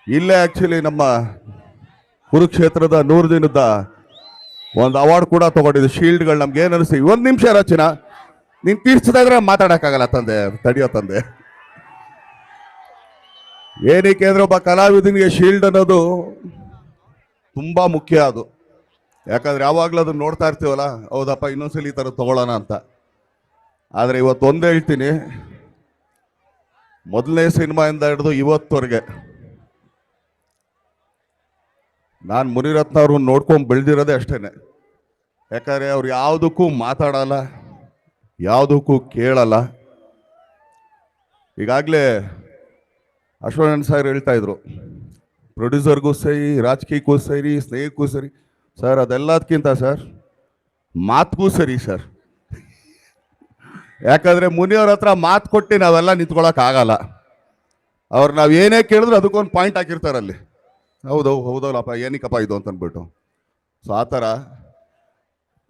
ಇಲ್ಲೇ ಆಕ್ಚುಲಿ ನಮ್ಮ ಕುರುಕ್ಷೇತ್ರದ 100 ದಿನದ ಒಂದು ಅವಾರ್ಡ್ ಕೂಡ ತಗೊಂಡಿದ್ದು. ಶೀಲ್ಡ್ಗಳು ನಮ್ಗೆ ಏನು ಅನಿಸ್ತೀವಿ. 1 ನಿಮಿಷ ರಚನಾ, ನೀನು ತೀರ್ಸ್ತಾ ಇದ್ರೆ ಮಾತಾಡೋಕ್ಕಾಗಲ್ಲ ತಂದೆ, ತಡಿಯೋ ತಂದೆ. ಏನಕ್ಕೆ ಅಂದ್ರೆ ಒಬ್ಬ ಕಲಾವಿದನಿಗೆ ಶೀಲ್ಡ್ ಅನ್ನೋದು ತುಂಬಾ ಮುಖ್ಯ. ಅದು ಯಾಕಂದ್ರೆ ಯಾವಾಗಲೂ ಅದನ್ನ ನೋಡ್ತಾ ಇರ್ತೀವಲ್ಲ, ಹೌದಪ್ಪ ಇನ್ನೊಂದ್ಸಲಿ ಈ ಥರ ತಗೊಳ್ಳೋಣ ಅಂತ. ಆದರೆ ಇವತ್ತು ಒಂದೇ ಹೇಳ್ತೀನಿ, ಮೊದಲನೇ ಸಿನಿಮಾಯಿಂದ ಹಿಡಿದು ಇವತ್ತವರೆಗೆ ನಾನು ಮುನಿರತ್ನ ಅವ್ರನ್ನ ನೋಡ್ಕೊಂಡು ಬೆಳೆದಿರೋದೇ ಅಷ್ಟೇನೆ. ಯಾಕಂದರೆ ಅವ್ರು ಯಾವುದಕ್ಕೂ ಮಾತಾಡಲ್ಲ, ಯಾವುದಕ್ಕೂ ಕೇಳಲ್ಲ. ಈಗಾಗಲೇ ಅಶ್ವಥ್ ಸರ್ ಹೇಳ್ತಾ ಇದ್ರು, ಪ್ರೊಡ್ಯೂಸರ್ಗೂ ಸರಿ, ರಾಜಕೀಯಕ್ಕೂ ಸರಿ, ಸ್ನೇಹಕ್ಕೂ ಸರಿ. ಸರ್ ಅದೆಲ್ಲದಕ್ಕಿಂತ ಸರ್ ಮಾತಿಗೂ ಸರಿ ಸರ್. ಯಾಕಂದರೆ ಮುನಿಯವ್ರ ಹತ್ರ ಮಾತು ಕೊಟ್ಟು ನಾವೆಲ್ಲ ನಿಂತ್ಕೊಳ್ಳೋಕ್ಕಾಗಲ್ಲ. ಅವ್ರು ನಾವು ಏನೇ ಕೇಳಿದ್ರು ಅದಕ್ಕೊಂದು ಪಾಯಿಂಟ್ ಹಾಕಿರ್ತಾರಲ್ಲಿ. ಹೌದಲ್ಲಪ್ಪ ಏನಕ್ಕಪ್ಪ ಇದು ಅಂತ ಅಂದ್ಬಿಟ್ಟು. ಸೊ ಆ ಥರ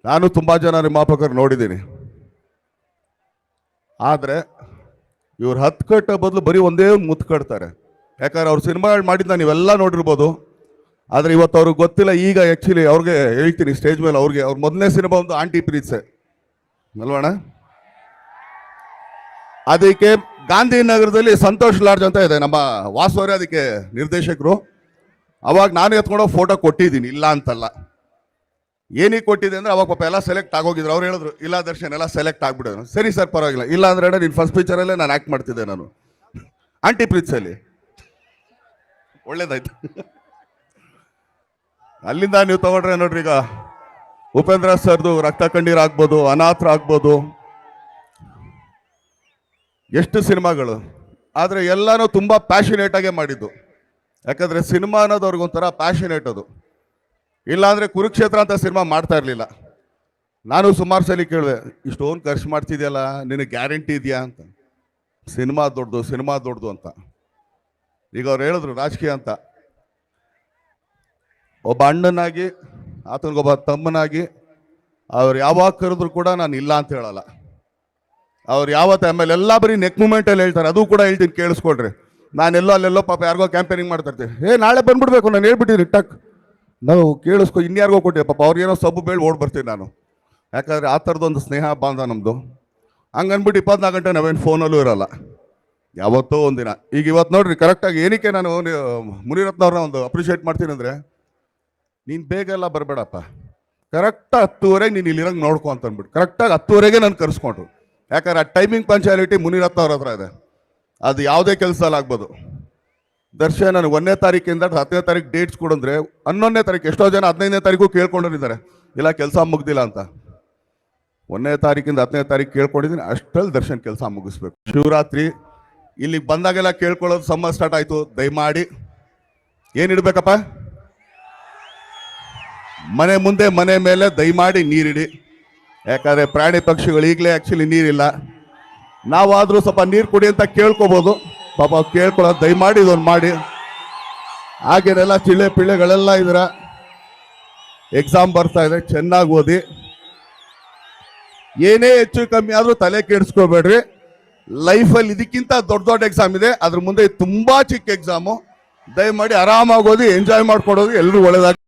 ನಾನು ತುಂಬ ಜನ ನಿರ್ಮಾಪಕರು ನೋಡಿದ್ದೀನಿ. ಆದರೆ ಇವ್ರು 10 ಕಟ್ಟೋ ಬದಲು ಬರೀ ಒಂದೇ ಮುತ್ತು ಕಟ್ತಾರೆ. ಯಾಕಂದ್ರೆ ಅವ್ರು ಸಿನಿಮಾಗಳು ಮಾಡಿದ್ದ ನೀವೆಲ್ಲ ನೋಡಿರ್ಬೋದು. ಆದರೆ ಇವತ್ತು ಅವ್ರಿಗೆ ಗೊತ್ತಿಲ್ಲ. ಈಗ ಆ್ಯಕ್ಚುಲಿ ಅವ್ರಿಗೆ ಹೇಳ್ತೀನಿ ಸ್ಟೇಜ್ ಮೇಲೆ, ಅವ್ರ ಮೊದಲನೇ ಸಿನಿಮಾ ಒಂದು ಆಂಟಿ ಪ್ರೀತ್ಸೆ ಅಲ್ವಣ. ಅದಕ್ಕೆ ಗಾಂಧಿನಗರದಲ್ಲಿ ಸಂತೋಷ್ ಲಾಡ್ಜ್ ಅಂತ ಇದೆ, ನಮ್ಮ ವಾಸವರೇ ಅದಕ್ಕೆ ನಿರ್ದೇಶಕರು. ಅವಾಗ ನಾನು ಎತ್ಕೊಂಡೋಗಿ ಫೋಟೋ ಕೊಟ್ಟಿದ್ದೀನಿ, ಇಲ್ಲ ಅಂತಲ್ಲ. ಏನಕ್ಕೆ ಕೊಟ್ಟಿದ್ದೆ ಅಂದರೆ ಅವಾಗ ಪಾಪ ಎಲ್ಲ ಸೆಲೆಕ್ಟ್ ಆಗೋಗಿದ್ರು. ಅವ್ರು ಹೇಳಿದ್ರು ಇಲ್ಲ ದರ್ಶನ್ ಎಲ್ಲ ಸೆಲೆಕ್ಟ್ ಆಗ್ಬಿಡೋದು. ಸರಿ ಸರ್ ಪರವಾಗಿಲ್ಲ, ಇಲ್ಲ ಅಂದ್ರೆ ನೀನು ಫಸ್ಟ್ ಪಿಕ್ಚರಲ್ಲೇ ನಾನು ಆ್ಯಕ್ಟ್ ಮಾಡ್ತಿದ್ದೆ ನಾನು ಆಂಟಿ ಪ್ರೀತ್ಸಲ್ಲಿ. ಒಳ್ಳೇದಾಯ್ತು. ಅಲ್ಲಿಂದ ನೀವು ತಗೊಂಡ್ರೆ ನೋಡ್ರಿ, ಈಗ ಉಪೇಂದ್ರ ಸರ್ದು ರಕ್ತ ಕಣ್ಣೀರು ಆಗ್ಬೋದು, ಅನಾಥರ ಆಗ್ಬೋದು, ಎಷ್ಟು ಸಿನಿಮಾಗಳು. ಆದರೆ ಎಲ್ಲನೂ ತುಂಬ ಪ್ಯಾಷನೇಟಾಗೇ ಮಾಡಿದ್ದು. ಯಾಕಂದರೆ ಸಿನಿಮಾ ಅನ್ನೋದು ಅವ್ರಿಗೊಂಥರ ಪ್ಯಾಷನೇಟ್. ಅದು ಇಲ್ಲಾಂದರೆ ಕುರುಕ್ಷೇತ್ರ ಅಂತ ಸಿನಿಮಾ ಮಾಡ್ತಾ ಇರಲಿಲ್ಲ. ನಾನು ಸುಮಾರು ಸಲ ಕೇಳಿದೆ, ಇಷ್ಟೊಂದು ಖರ್ಚು ಮಾಡ್ತಿದೆಯಲ್ಲ, ನಿನಗೆ ಗ್ಯಾರಂಟಿ ಇದೆಯಾ ಅಂತ. ಸಿನಿಮಾ ದೊಡ್ಡದು ಅಂತ. ಈಗ ಅವ್ರು ಹೇಳಿದ್ರು ರಾಜಕೀಯ ಅಂತ. ಒಬ್ಬ ಅಣ್ಣನಾಗಿ, ಆತನಿಗೊಬ್ಬ ತಮ್ಮನಾಗಿ ಅವ್ರು ಯಾವಾಗ ಕರೆದ್ರು ಕೂಡ ನಾನು ಇಲ್ಲ ಅಂತ ಹೇಳಲ್ಲ. ಅವ್ರು ಯಾವತ್ತು ಆಮೇಲೆ ಎಲ್ಲ ಬರೀ ನೆಕ್ ಮೂಮೆಂಟಲ್ಲಿ ಹೇಳ್ತಾರೆ. ಅದು ಕೂಡ ಹೇಳ್ತೀನಿ, ಕೇಳಿಸ್ಕೊಳ್ರಿ. ನಾನೆಲ್ಲೋ ಅಲ್ಲೆಲ್ಲೋ ಪಾಪ ಯಾರಿಗೋ ಕ್ಯಾಂಪೇನಿಂಗ್ ಮಾಡ್ತಾ ಇರ್ತೀವಿ. ನಾಳೆ ಬಂದ್ಬಿಡ್ಬೇಕು ನಾನು ಹೇಳ್ಬಿಟ್ಟಿದ್ದೀನಿ ಟಕ್, ನಾವು ಕೇಳಿಸ್ಕೊ, ಇನ್ಯಾರಿಗೋ ಕೊಟ್ಟಿದ್ದೆ ಪಾಪ, ಅವ್ರಿಗೇನೋ ಸಬ್ಬು ಬೇಳೆ ಓಡ್ ಬರ್ತೀನಿ ನಾನು. ಯಾಕಂದರೆ ಆ ಥರದೊಂದು ಸ್ನೇಹ ಬಾಂಧ ನಮ್ಮದು. ಹಂಗನ್ಬಿಟ್ಟು 24 ಗಂಟೆ ನಾವೇನು ಫೋನಲ್ಲೂ ಇರೋಲ್ಲ, ಯಾವತ್ತೋ ಒಂದಿನ. ಈಗ ಇವತ್ತು ನೋಡ್ರಿ ಕರೆಕ್ಟಾಗಿ ಏನಕ್ಕೆ ನಾನು ಮುನಿರತ್ನ ಅವ್ರನ್ನ ಒಂದು ಅಪ್ರಿಷಿಯೇಟ್ ಮಾಡ್ತೀನಿ ಅಂದರೆ, ನೀನು ಬೇಗ ಎಲ್ಲ ಬರಬೇಡಪ್ಪ, ಕರೆಕ್ಟಾಗಿ 10:30 ನೀನು ಇಲ್ಲಿರಂಗೆ ನೋಡ್ಕೊ ಅಂತ ಅಂದ್ಬಿಟ್ಟು ಕರೆಕ್ಟಾಗಿ 10:30ಗೆ ನಾನು ಕರೆಸ್ಕೊಂಡ್ರು. ಯಾಕಂದ್ರೆ ಆ ಟೈಮಿಂಗ್ ಪಂಚಾಲಿಟಿ ಮುನಿರತ್ನ ಅವ್ರ ಹತ್ರ ಇದೆ. ಅದು ಯಾವುದೇ ಕೆಲಸದಲ್ಲಿ ಆಗ್ಬೋದು. ದರ್ಶನ್ ನನಗೆ 1ನೇ ತಾರೀಕಿಂದ 10ನೇ ತಾರೀಕು ಡೇಟ್ಸ್ ಕೊಡಂದ್ರೆ 11ನೇ ತಾರೀಕು, ಎಷ್ಟೋ ಜನ 15ನೇ ತಾರೀಕು ಕೇಳ್ಕೊಂಡಿದ್ದಾರೆ, ಇಲ್ಲ ಕೆಲಸ ಮುಗ್ದಿಲ್ಲ ಅಂತ. 1ನೇ ತಾರೀಕಿಂದ 10ನೇ ತಾರೀಕು ಕೇಳ್ಕೊಂಡಿದ್ದೀನಿ, ಅಷ್ಟರಲ್ಲಿ ದರ್ಶನ್ ಕೆಲಸ ಮುಗಿಸ್ಬೇಕು. ಶಿವರಾತ್ರಿ ಇಲ್ಲಿಗೆ ಬಂದಾಗೆಲ್ಲ ಕೇಳ್ಕೊಳ್ಳೋದು, ಸಮ್ಮರ್ ಸ್ಟಾರ್ಟ್ ಆಯಿತು, ದಯಮಾಡಿ ಏನಿಡ್ಬೇಕಪ್ಪ, ಮನೆ ಮುಂದೆ ಮನೆ ಮೇಲೆ ದಯಮಾಡಿ ನೀರಿಡಿ. ಯಾಕಂದರೆ ಪ್ರಾಣಿ ಪಕ್ಷಿಗಳು ಈಗಲೇ ಆ್ಯಕ್ಚುಲಿ ನೀರಿಲ್ಲ. ನಾವಾದರೂ ಸ್ವಲ್ಪ ನೀರು ಕುಡಿ ಅಂತ ಕೇಳ್ಕೊಬೋದು. ಪಾಪ ಕೇಳ್ಕೊಳ್ಳೋದು ದಯಮಾಡಿ ಇದೊಂದು ಮಾಡಿ. ಹಾಗೇನೆಲ್ಲ ಪಿಳ್ಳೆಗಳೆಲ್ಲ ಇದ್ರ ಎಕ್ಸಾಮ್ ಬರ್ತಾ ಇದೆ, ಚೆನ್ನಾಗಿ ಓದಿ. ಏನೇ ಹೆಚ್ಚು ಕಮ್ಮಿ ಆದರೂ ತಲೆ ಕೆಡಿಸ್ಕೋಬೇಡ್ರಿ. ಲೈಫಲ್ಲಿ ಇದಕ್ಕಿಂತ ದೊಡ್ಡ ಎಕ್ಸಾಮ್ ಇದೆ, ಅದ್ರ ಮುಂದೆ ತುಂಬ ಚಿಕ್ಕ ಎಕ್ಸಾಮು. ದಯಮಾಡಿ ಆರಾಮಾಗಿ ಓದಿ, ಎಂಜಾಯ್ ಮಾಡ್ಕೊಡೋದು, ಎಲ್ಲರೂ ಒಳ್ಳೇದಾಗಿ.